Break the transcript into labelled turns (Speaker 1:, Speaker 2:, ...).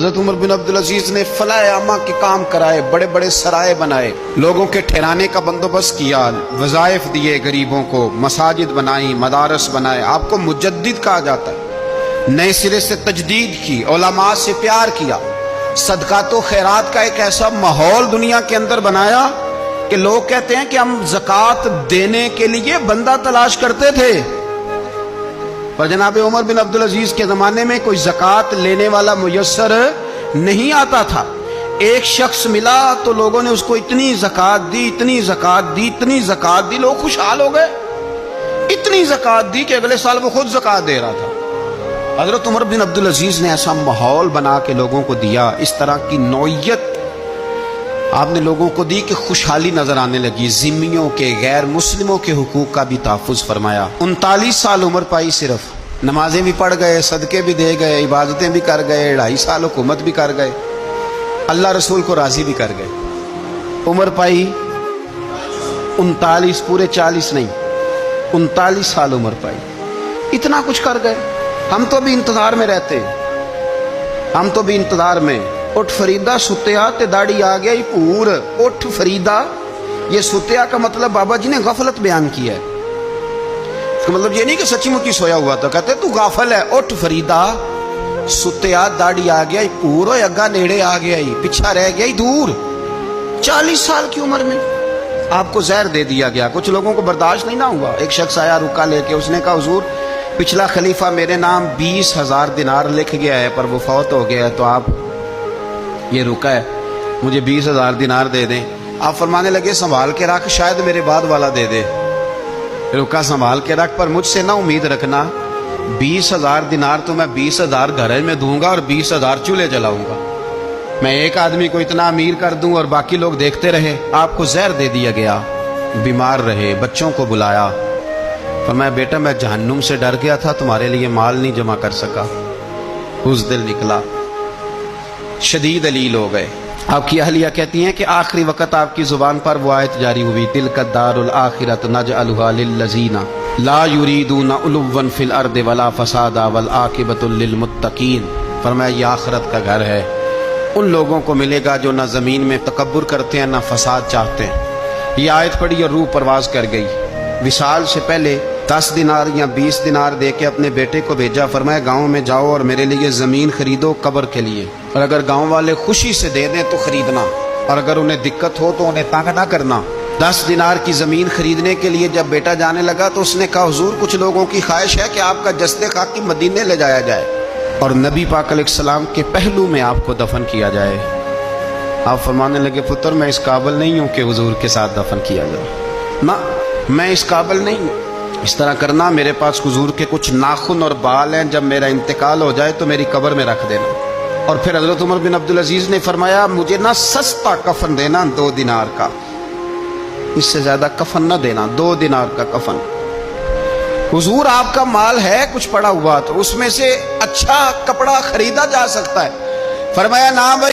Speaker 1: حضرت عمر بن عبدالعزیز نے فلاح عامہ کے کام کرائے، بڑے بڑے سرائے بنائے، لوگوں کے ٹھہرانے کا بندوبست کیا، وظائف دیے غریبوں کو، مساجد بنائی، مدارس بنائے۔ آپ کو مجدد کہا جاتا ہے۔ نئے سرے سے تجدید کی، علماء سے پیار کیا، صدقات و خیرات کا ایک ایسا ماحول دنیا کے اندر بنایا کہ لوگ کہتے ہیں کہ ہم زکوٰۃ دینے کے لیے بندہ تلاش کرتے تھے، پر جناب عمر بن عبدالعزیز کے زمانے میں کوئی زکوٰۃ لینے والا میسر نہیں آتا تھا۔ ایک شخص ملا تو لوگوں نے اس کو اتنی زکوٰۃ دی، اتنی زکوٰۃ دی، اتنی زکوٰۃ دی، لوگ خوشحال ہو گئے۔ اتنی زکوٰۃ دی کہ اگلے سال وہ خود زکوٰۃ دے رہا تھا۔ حضرت عمر بن عبدالعزیز نے ایسا ماحول بنا کے لوگوں کو دیا، اس طرح کی نوعیت آپ نے لوگوں کو دی کہ خوشحالی نظر آنے لگی۔ ذمیوں کے، غیر مسلموں کے حقوق کا بھی تحفظ فرمایا۔ 39 سال عمر پائی، صرف نمازیں بھی پڑھ گئے، صدقے بھی دے گئے، عبادتیں بھی کر گئے، 2.5 سال حکومت بھی کر گئے، اللہ رسول کو راضی بھی کر گئے۔ عمر پائی 39، پورے 40 نہیں، 39 سال عمر پائی، اتنا کچھ کر گئے۔ ہم تو بھی انتظار میں رہتے، ہم تو بھی انتظار میں۔ اٹھ فریدا ستیا تے داڑھی آ گیا ہی پور۔ اٹھ فریدا، یہ ستیا کا مطلب بابا جی نے غفلت بیان کیا ہے۔ اس کا مطلب یہ نہیں کہ سچی مچی سویا ہوا تھا، کہتے تو غافل ہے۔ اٹھ فریدا ستیا داڑھی آ گیا ہی پور، اور اگا نیڑے آ گیا ہی، پیچھا رہ گیا ہی دور۔ 40 سال کی عمر میں آپ کو زہر دے دیا گیا۔ کچھ لوگوں کو برداشت نہیں نہ ہوا۔ ایک شخص آیا رکا لے کے، اس نے کہا حضور پچھلا خلیفہ میرے نام 20,000 دینار لکھ گیا ہے، پر وہ فوت ہو گیا ہے، تو آپ یہ رکا ہے، مجھے 20,000 دینار دے دیں۔ آپ فرمانے لگے سنبھال کے رکھ، شاید میرے بعد والا دے دے۔ رکا سنبھال کے رکھ، پر مجھ سے نہ امید رکھنا 20,000 دینار تو میں 20,000 گھر میں دوں گا اور 20,000 چولہے جلاؤں گا۔ میں ایک آدمی کو اتنا امیر کر دوں اور باقی لوگ دیکھتے رہے۔ آپ کو زہر دے دیا گیا، بیمار رہے، بچوں کو بلایا، فرمایا بیٹا میں جہنم سے ڈر گیا تھا، تمہارے لیے مال نہیں جمع کر سکا۔ اس دل نکلا، شدید علیل ہو گئے۔ آپ کی اہلیہ کہتی ہیں کہ آخری وقت آپ کی زبان پر وہ آیت جاری ہوئی، تلک الدار الآخرۃ نجعلھا للذین لا یریدون علوا فی الارض ولا فسادا والعاقبۃ للمتقین۔ فرمایا یہ آخرت کا گھر ہے، ان لوگوں کو ملے گا جو نہ زمین میں تکبر کرتے ہیں نہ فساد چاہتے ہیں۔ یہ آیت پڑھی اور روح پرواز کر گئی۔ وصال سے پہلے 10 دینار یا 20 دینار دے کے اپنے بیٹے کو بھیجا، فرمایا گاؤں میں جاؤ اور میرے لیے زمین خریدو قبر کے لیے، اور اگر گاؤں والے خوشی سے دے دیں تو خریدنا، اور اگر انہیں دقت ہو تو انہیں تنگ نہ کرنا۔ 10 دینار کی زمین خریدنے کے لیے جب بیٹا جانے لگا تو اس نے کہا حضور کچھ لوگوں کی خواہش ہے کہ آپ کا جسد خاکی مدینے لے جایا جائے اور نبی پاک علیہ السلام کے پہلو میں آپ کو دفن کیا جائے۔ آپ فرمانے لگے پتر میں اس قابل نہیں ہوں کہ حضور کے ساتھ دفن کیا جائے، نہ میں اس قابل نہیں ہوں۔ اس طرح کرنا، میرے پاس حضور کے کچھ ناخن اور بال ہیں، جب میرا انتقال ہو جائے تو میری قبر میں رکھ دینا۔ اور پھر حضرت عمر بن عبدالعزیز نے فرمایا مجھے نہ سستا کفن دینا 2 دینار کا، اس سے زیادہ کفن نہ دینا، 2 دینار کا کفن۔ حضور آپ کا مال ہے کچھ پڑا ہوا تو اس میں سے اچھا کپڑا خریدا جا سکتا ہے، فرمایا نہ بھائی